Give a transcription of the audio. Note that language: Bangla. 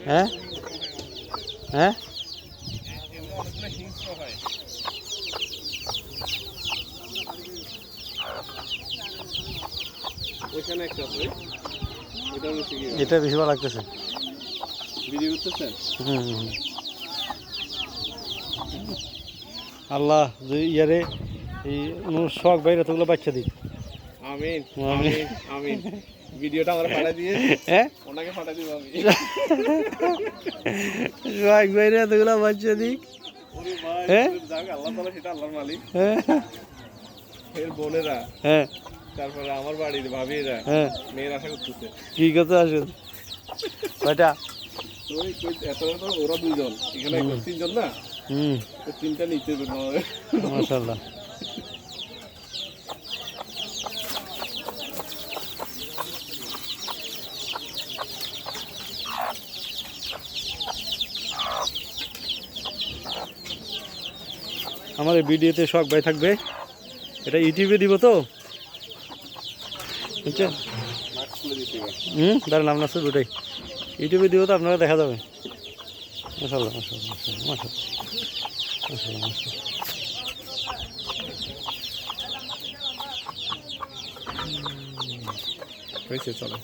হ্যাঁ হ্যাঁ এটা বেশি ভালো লাগতেছে। আল্লাহ ইয়ারে এই শখ বাইরে তোগুলো বাচ্চা দিক। আমিন আমিন আমিন। ভিডিওটা আমরা পাঠিয়ে দিয়ে হ্যাঁ ওনাকে পাঠিয়ে দিব আমি। শখ বাইরে তোগুলো বাচ্চা দিক। ওরে ভাই যাক আল্লাহ তাআলা সেটা আল্লাহর মালিক। এর বোনেরা হ্যাঁ তারপরে আমার বাড়ির ভাবিরা হ্যাঁ মেয়ের আশা করতেছে কি কথা আসুন কয়টা ওই এত ওরা দুইজন এখানে তিনজন না তিনটা নিতে হবে মাশাআল্লাহ। আমার এই ভিডিওতে শখ ভাই থাকবে, এটা ইউটিউবে দিব তো বুঝছেন। দাঁড়ান আপনার শুধু ওটাই ইউটিউবে দিব তো আপনারা দেখা যাবে। মাশাআল্লাহ মাশাআল্লাহ মাশাআল্লাহ মাশাআল্লাহ মাশাআল্লাহ। হয়েছে চলো।